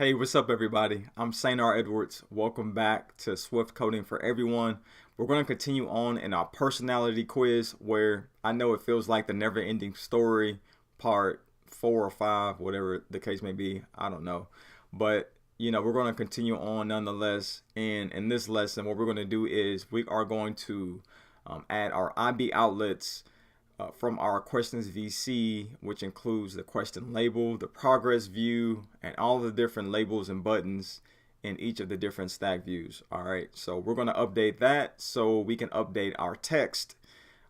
Hey, what's up, everybody? I'm Sanar Edwards. Welcome back to Swift Coding for Everyone. We're going to continue on in our personality quiz, where I know it feels like the never-ending story, part 4 or 5, whatever the case may be. I don't know. But, we're going to continue on nonetheless. And in this lesson, what we're going to do is we are going to add our IBOutlets from our questions VC, which includes the question label, the progress view, and all the different labels and buttons in each of the different stack views. All right, so we're going to update that so we can update our text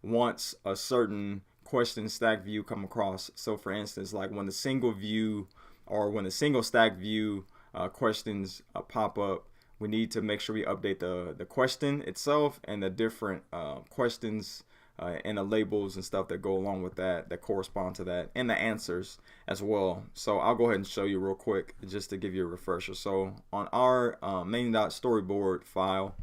once a certain question stack view come across. So for instance, like when the single view or when the single stack view questions pop up, we need to make sure we update the question itself and the different questions and the labels and stuff that go along with that correspond to that, and the answers as well. So I'll go ahead and show you real quick just to give you a refresher. So on our main.storyboard file,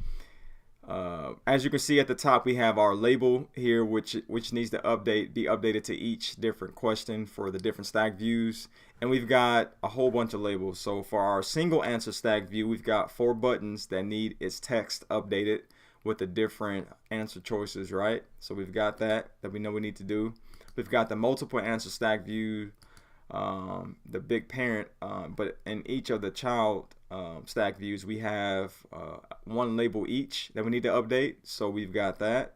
as you can see at the top, we have our label here, which needs to be updated to each different question for the different stack views. And we've got a whole bunch of labels. So for our single answer stack view, we've got 4 buttons that need its text updated with the different answer choices, right? So we've got that we know we need to do. We've got the multiple answer stack view, the big parent, but in each of the child stack views, we have 1 label each that we need to update. So we've got that.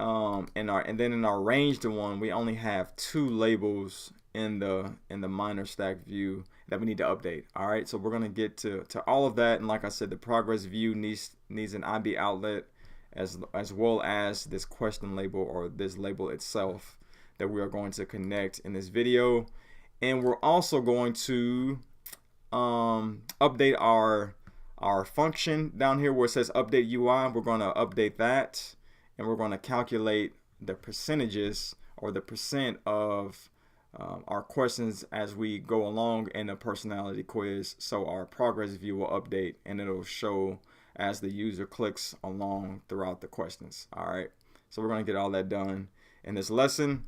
And then in our ranged one, we only have 2 labels in the minor stack view that we need to update. All right, so we're gonna get to all of that, and like I said, the progress view needs an IBOutlet as well as this question label, or this label itself, that we are going to connect in this video. And we're also going to update our function down here where it says update UI. We're going to update that, and we're going to calculate the percentages, or the percent of our questions as we go along in the personality quiz. So our progress view will update, and it'll show as the user clicks along throughout the questions. All right, so we're going to get all that done in this lesson.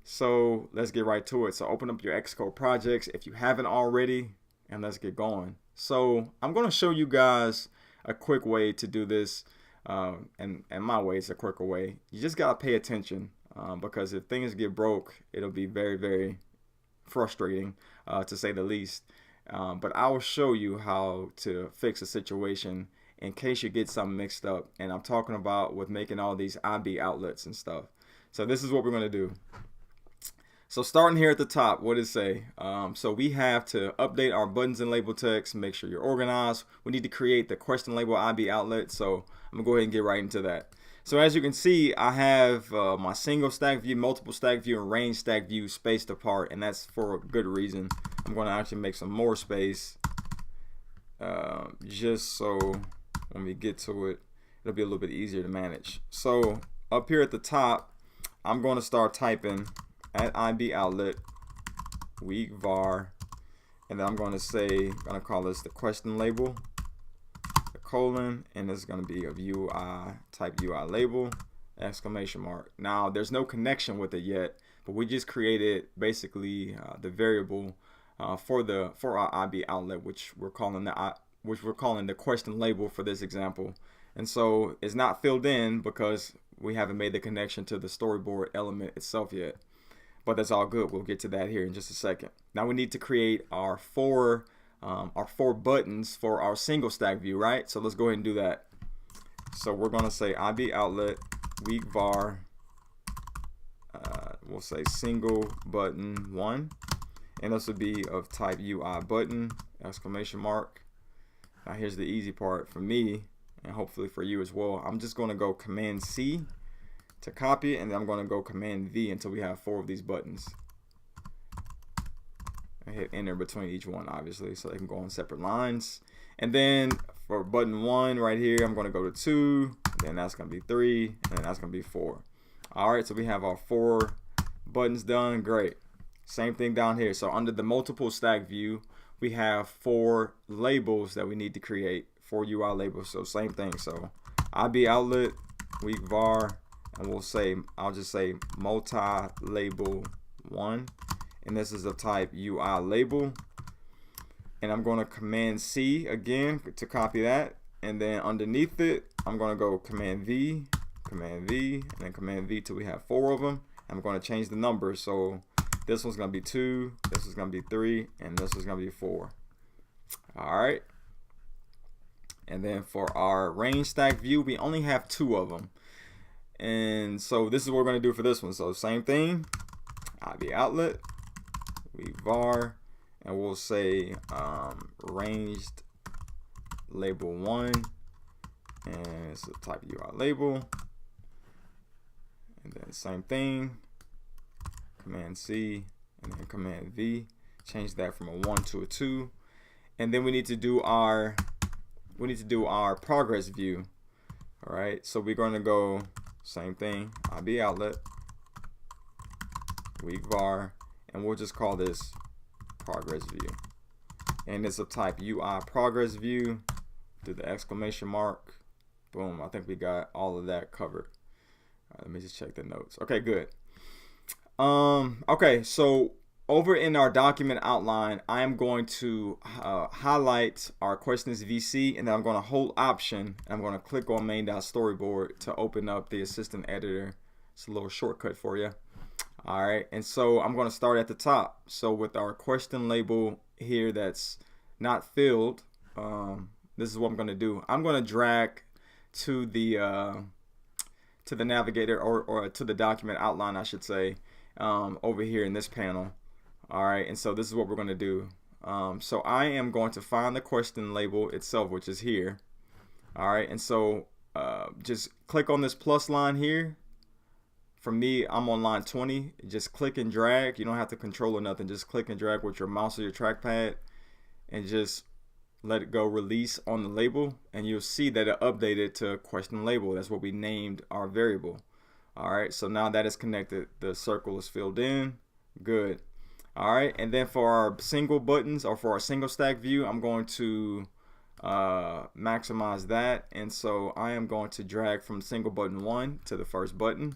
So let's get right to it. So open up your Xcode projects if you haven't already, and let's get going. So I'm going to show you guys a quick way to do this, and my way is a quicker way. You just got to pay attention. Because if things get broke, it'll be very, very frustrating, to say the least. But I will show you how to fix a situation in case you get something mixed up. And I'm talking about with making all these IBOutlets and stuff. So this is what we're going to do. So starting here at the top, what does it say? So we have to update our buttons and label text, make sure you're organized. We need to create the question label IBOutlet. So I'm going to go ahead and get right into that. So as you can see, I have my single stack view, multiple stack view, and range stack view spaced apart, and that's for a good reason. I'm going to actually make some more space, just so when we get to it, it'll be a little bit easier to manage. So up here at the top, I'm going to start typing at IBOutlet weak var, and then I'm going to call this the question label, colon, and this is going to be a UI type UI label, exclamation mark. Now there's no connection with it yet, but we just created basically the variable for our IBOutlet, which we're calling the question label for this example. And so it's not filled in because we haven't made the connection to the storyboard element itself yet, but that's all good. We'll get to that here in just a second. Now we need to create our four buttons for our single stack view, right? So let's go ahead and do that. So we're going to say IBOutlet weak var, we'll say single button 1, and this will be of type UI button, exclamation mark. Now here's the easy part for me, and hopefully for you as well. I'm just going to go Command C to copy it, and then I'm going to go Command V until we have 4 of these buttons. I hit enter between each one, obviously, so they can go on separate lines. And then for button 1 right here, I'm going to go to 2, then that's going to be 3, and then that's going to be 4. All right, so we have our 4 buttons done. Great. Same thing down here. So under the multiple stack view, we have 4 labels that we need to create, 4 UI labels. So same thing. So IBOutlet weak var, and I'll just say multi-label 1. And this is the type UI label. and I'm going to Command C again to copy that. And then underneath it, I'm going to go Command V, and then Command V till we have 4 of them. I'm going to change the numbers. So this one's going to be 2, this is going to be 3, and this is going to be 4. All right. And then for our range stack view, we only have 2 of them. And so this is what we're going to do for this one. So same thing, IBOutlet, we var, and we'll say ranged label 1, and it's a type UI label. And then same thing, Command C, and then Command V, change that from a 1 to a 2. And then we need to do our progress view. All right, so we're going to go same thing, IBOutlet, weak var, and we'll just call this progress view. And it's a type UI progress view. Do the exclamation mark. Boom, I think we got all of that covered. All right, let me just check the notes. Okay, good. Okay, so over in our document outline, I am going to highlight our questions VC, and then I'm going to hold Option, and I'm going to click on main.storyboard to open up the assistant editor. It's a little shortcut for you. All right, and so I'm going to start at the top. So with our question label here that's not filled, this is what I'm going to do. I'm going to drag to the navigator or to the document outline, I should say, over here in this panel. All right, and so this is what we're going to do. So I am going to find the question label itself, which is here. All right, and so just click on this plus line here. For me, I'm on line 20. Just click and drag. You don't have to control or nothing. Just click and drag with your mouse or your trackpad, and just let it go release on the label, and you'll see that it updated to question label. That's what we named our variable. All right, so now that is connected. The circle is filled in. Good. All right, and then for our single buttons, or for our single stack view, I'm going to maximize that. And so I am going to drag from single button 1 to the first button,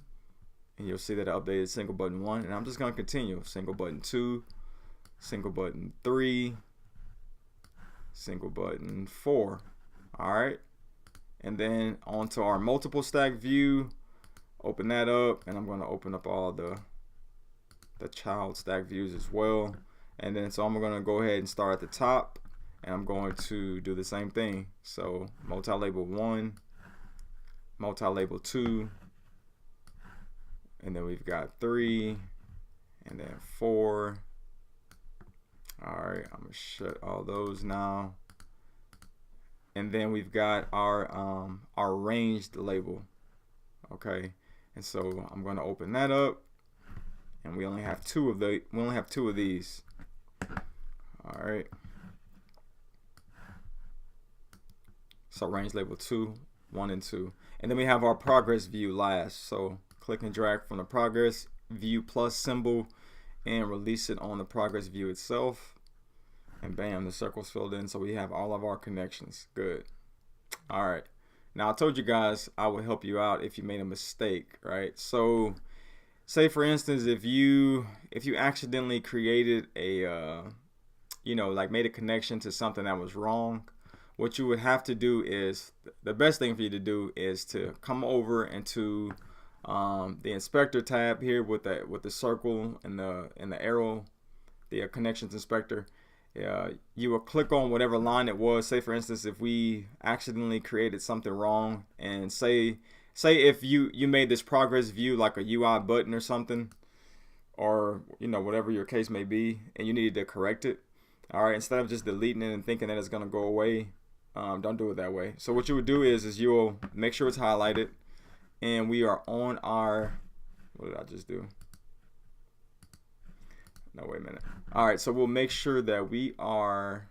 and you'll see that I updated single button 1, and I'm just going to continue. Single button 2, single button 3, single button 4. All right, and then onto our multiple stack view. Open that up, and I'm going to open up all the child stack views as well. And then so I'm going to go ahead and start at the top, and I'm going to do the same thing. So multi-label 1, multi-label 2, and then we've got 3, and then 4. All right, I'm gonna shut all those now. And then we've got our ranged label. Okay, and so I'm going to open that up, and we only have 2 of these. All right. So range label 2, 1, and 2, and then we have our progress view last. So click and drag from the progress view plus symbol, and release it on the progress view itself, and bam, the circle's filled in. So we have all of our connections. Good. All right. Now I told you guys I would help you out if you made a mistake, right? So say for instance, if you accidentally created a like made a connection to something that was wrong, what you would have to do is, the best thing for you to do is to come over into the inspector tab here with the circle and the arrow, the connections inspector. You will click on whatever line it was. Say for instance, if we accidentally created something wrong, and say if you made this progress view like a UI button or something, or whatever your case may be, and you needed to correct it. All right, instead of just deleting it and thinking that it's gonna go away, don't do it that way. So what you would do is you'll make sure it's highlighted, and we are on our, what did I just do? No, wait a minute. All right, so we'll make sure that we are,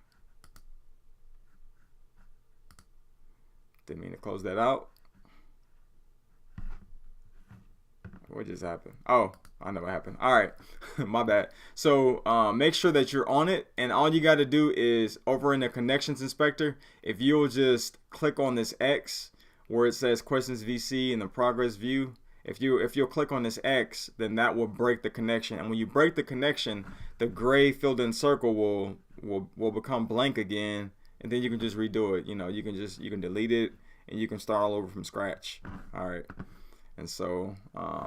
didn't mean to close that out. What just happened? Oh, I know what happened. All right, my bad. So make sure that you're on it, and all you got to do is over in the connections inspector, if you'll just click on this X where it says questions VC in the progress view, If you'll click on this X, then that will break the connection. And when you break the connection, the gray filled in circle will become blank again, and then you can just redo it. You can delete it and you can start all over from scratch. All right. And so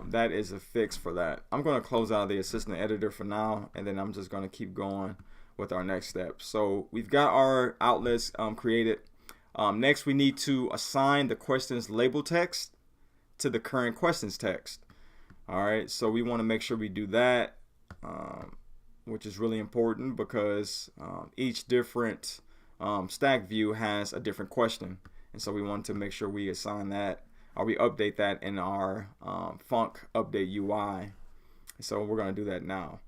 that is a fix for that. I'm going to close out the assistant editor for now, and then I'm just going to keep going with our next step. So we've got our outlets created. Next, we need to assign the questions label text to the current questions text. All right, so we want to make sure we do that, which is really important because each different stack view has a different question. And so we want to make sure we assign that, or we update that in our Func update UI. So we're going to do that now.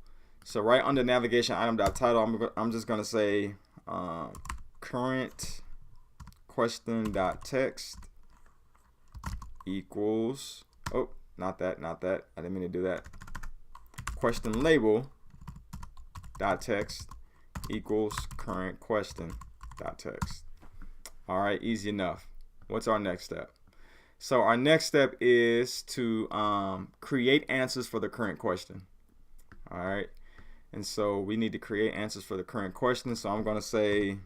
So right under navigation item.title, I'm just going to say current question.text equals, oh, not that. I didn't mean to do that. Question label dot text equals current question dot text. All right, easy enough. What's our next step? So our next step is to create answers for the current question. All right, and so we need to create answers for the current question. So I'm going to say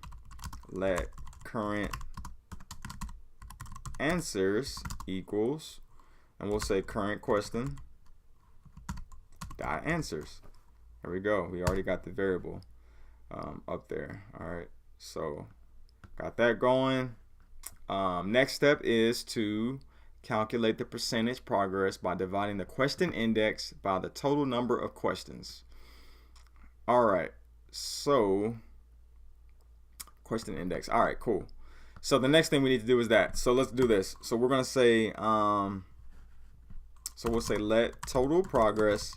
let current answers equals, and we'll say current question dot answers. There we go. We already got the variable up there. All right, so got that going. Next step is to calculate the percentage progress by dividing the question index by the total number of questions. All right, so question index. All right, cool. So the next thing we need to do is that. So let's do this. So we're gonna say, so we'll say let total progress.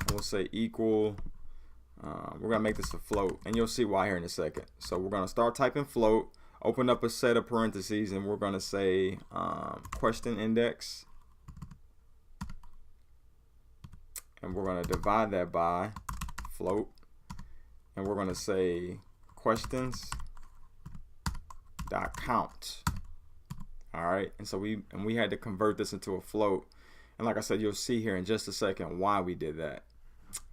We'll say equal. We're gonna make this a float, and you'll see why here in a second. So we're gonna start typing float, open up a set of parentheses, and we're gonna say question index, and we're gonna divide that by float, and we're gonna say questions dot count. All right, and so we had to convert this into a float, and like I said, you'll see here in just a second why we did that.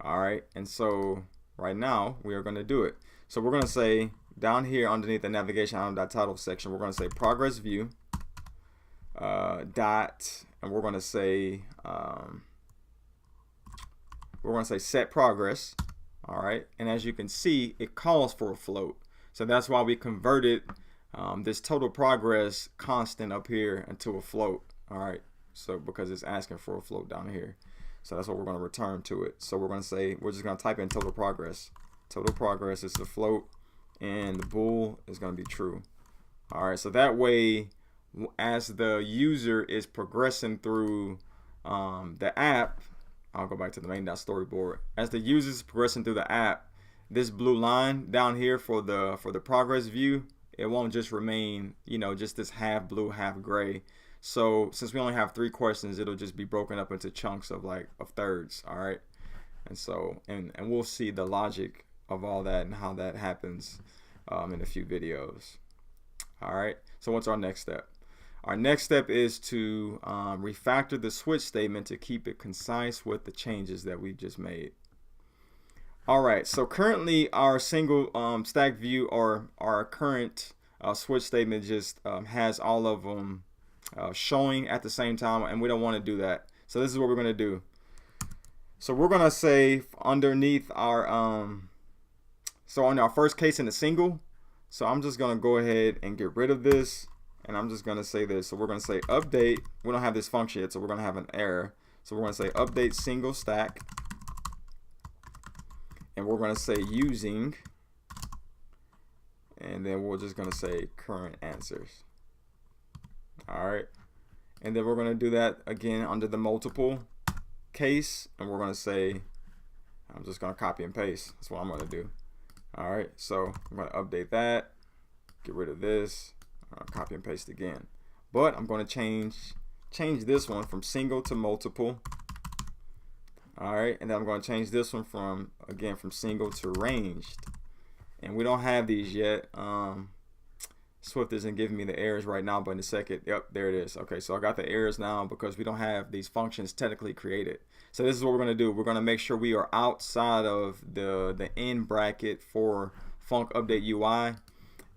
All right, and so right now we are going to do it. So we're going to say down here underneath the navigation item.title section, we're going to say progress view dot, and we're going to say set progress. All right, and as you can see, it calls for a float. So that's why we converted this total progress constant up here into a float. All right, so because it's asking for a float down here. So that's what we're going to return to it. So we're going to say, we're just going to type in total progress. Total progress is the float, and the bool is going to be true. All right, so that way, as the user is progressing through the app, I'll go back to the main.storyboard. As the user is progressing through the app, this blue line down here for the progress view, it won't just remain, just this half blue, half gray. So since we only have 3 questions, it'll just be broken up into chunks of thirds. All right, and so and we'll see the logic of all that and how that happens in a few videos. All right, so what's our next step? Our next step is to refactor the switch statement to keep it concise with the changes that we just made. All right, so currently our single stack view, or our current switch statement, just has all of them showing at the same time, and we don't want to do that. So this is what we're going to do. So we're going to say underneath our so on our first case in the single, so I'm just going to go ahead and get rid of this, and I'm just going to say this. So we're going to say update. We don't have this function yet, so we're going to have an error. So we're going to say update single stack, and we're going to say using, and then we're just going to say current answers. All right, and then we're going to do that again under the multiple case, and we're going to say, I'm just going to copy and paste. That's what I'm going to do. All right, so I'm going to update that, get rid of this, copy and paste again. But I'm going to change this one from single to multiple. All right, and then I'm going to change this one from single to ranged, and we don't have these yet. Swift isn't giving me the errors right now, but in a second, yep, there it is. Okay, so I got the errors now because we don't have these functions technically created. So this is what we're going to do. We're going to make sure we are outside of the end bracket for func update UI,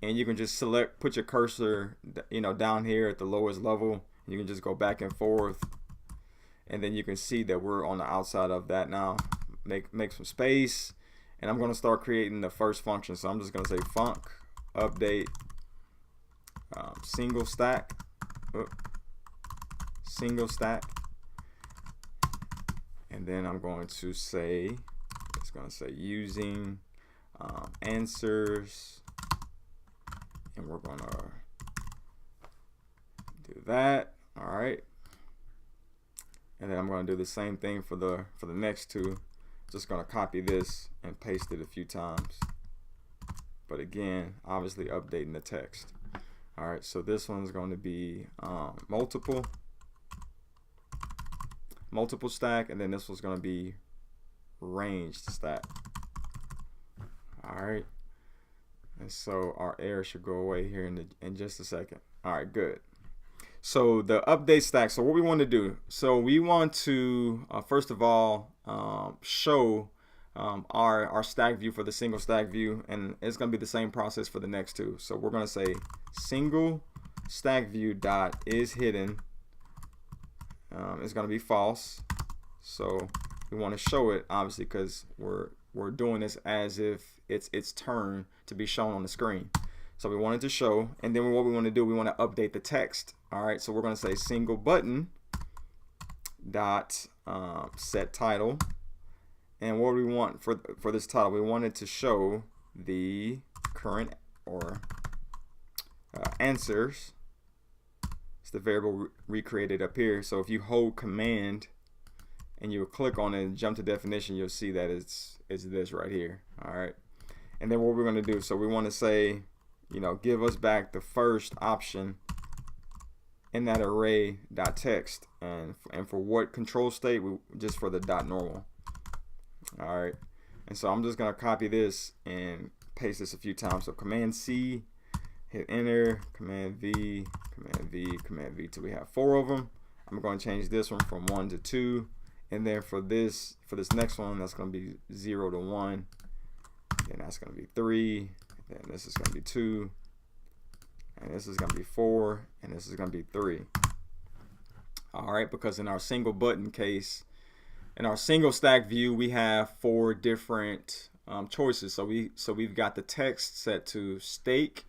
and you can just select, put your cursor, down here at the lowest level. You can just go back and forth, and then you can see that we're on the outside of that now. Make some space, and I'm going to start creating the first function. So I'm just going to say func update single stack, and then I'm going to say, it's going to say using answers, and we're going to do that. All right, and then I'm going to do the same thing for the next two. Just going to copy this and paste it a few times, but again, obviously updating the text. All right, so this one's going to be multiple stack, and then this one's going to be ranged stack. All right, and so our error should go away here in just a second. All right, good. So the update stack. So what we want to do, so we want to first of all show our stack view for the single stack view, and it's going to be the same process for the next two. So we're going to say single stack view dot is hidden is going to be false. So we want to show it obviously because we're doing this as if it's its turn to be shown on the screen. So we want it to show, and then what we want to do, we want to update the text. All right, so we're going to say single button dot set title, and what we want for this title, we want it to show the current or answers. It's the variable recreated up here. So if you hold command and you click on it and jump to definition, you'll see that it's this right here. All right, and then what we're going to do, so we want to say, give us back the first option in that array dot text, and for what control state, just for the dot normal. All right, and so I'm just gonna copy this and paste this a few times. So Command C, hit enter, Command V, Command V, Command V till we have 4 of them. I'm going to change this one from 1 to 2, and then for this next one, that's going to be 0 to 1, then that's going to be 3, then this is going to be 2, and this is going to be 4, and this is going to be 3. All right, because in our single button case, in our single stack view, we have 4 different choices. So we've got the text set to steak,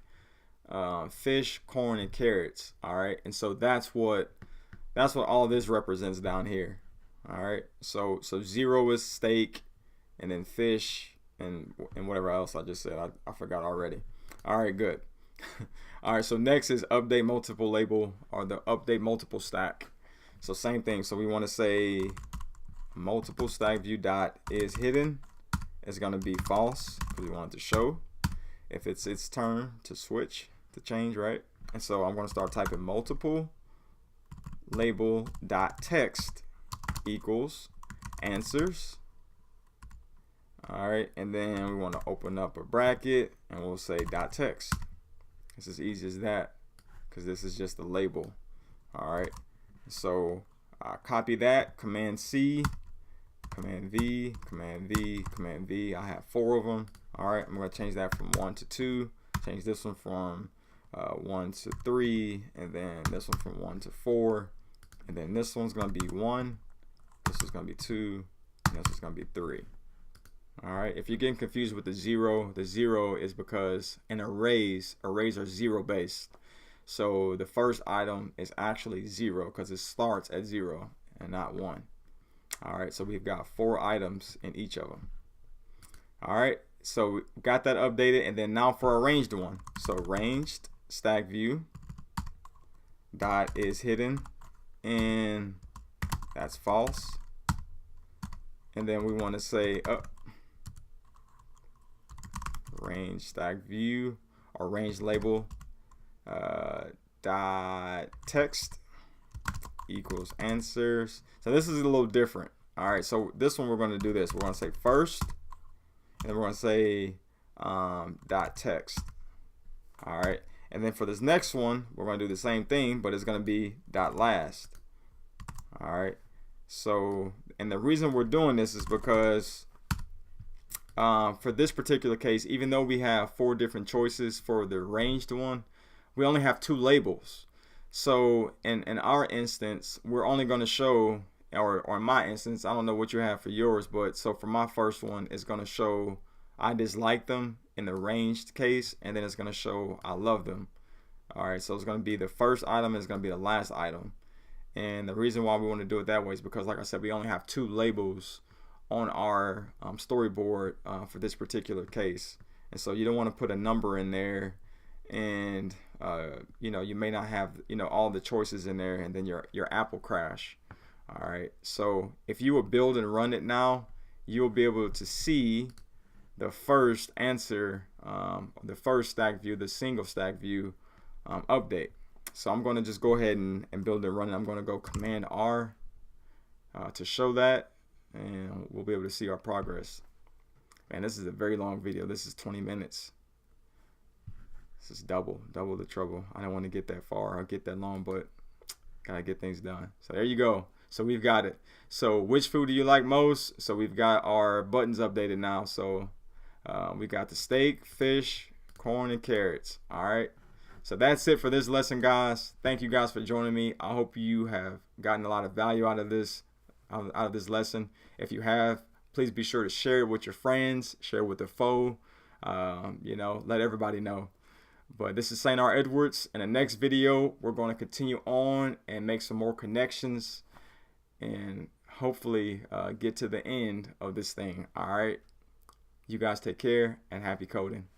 fish, corn, and carrots. All right, and so that's what all this represents down here. All right, so 0 is steak, and then fish, and whatever else I just said, I forgot already. All right, good. All right, so next is update multiple label, or the update multiple stack. So same thing. So we want to say multiple stack view dot is hidden is going to be false because we want it to show if it's its turn to switch, to change, right? And so I'm going to start typing multiple label dot text equals answers. All right, and then we want to open up a bracket and we'll say dot text. It's as easy as that because this is just a label. All right, so copy that, Command C, Command V, Command V, Command V. I have 4 of them. All right, I'm going to change that from 1 to 2. Change this one from 1 to 3, and then this one from 1 to 4, and then this one's going to be 1. This is going to be 2, and this is going to be 3. All right, if you're getting confused with the 0 is because in arrays are 0 based. So the first item is actually 0 because it starts at 0 and not 1. All right, so we've got 4 items in each of them. All right, so we got that updated, and then now for a ranged one. So ranged stack view dot is hidden, and that's false. And then we want to say range stack view or range label dot text equals answers. So this is a little different. All right, so this one we're going to do this. We're going to say first, and then we're going to say dot text. All right, And then for this next one, we're going to do the same thing, but it's going to be .last. All right. So, and the reason we're doing this is because for this particular case, even though we have 4 different choices for the ranged one, we only have 2 labels. So in our instance, we're only going to show, or in my instance, I don't know what you have for yours, but so for my first one, it's going to show I dislike them in the ranged case, and then it's going to show I love them. All right, so it's going to be the first item, and it's going to be the last item. And the reason why we want to do it that way is because, like I said, we only have 2 labels on our storyboard for this particular case. And so you don't want to put a number in there, and you know, you may not have, you know, all the choices in there, and then your app will crash. All right, so if you will build and run it now, you'll be able to see the first answer, the first stack view, the single stack view update. So I'm going to just go ahead and build and run it. I'm going to go Command R to show that, and we'll be able to see our progress. Man, this is a very long video. This is 20 minutes. This is double the trouble. I don't want to get that far or get that long, but gotta get things done. So there you go. So we've got it. So which food do you like most? So we've got our buttons updated now. So we got the steak, fish, corn, and carrots. All right. So that's it for this lesson, guys. Thank you guys for joining me. I hope you have gotten a lot of value out of this lesson. If you have, please be sure to share it with your friends, share it with a foe. You know, let everybody know. But this is St. R. Edwards. In the next video, we're going to continue on and make some more connections and hopefully get to the end of this thing. All right. You guys take care and happy coding.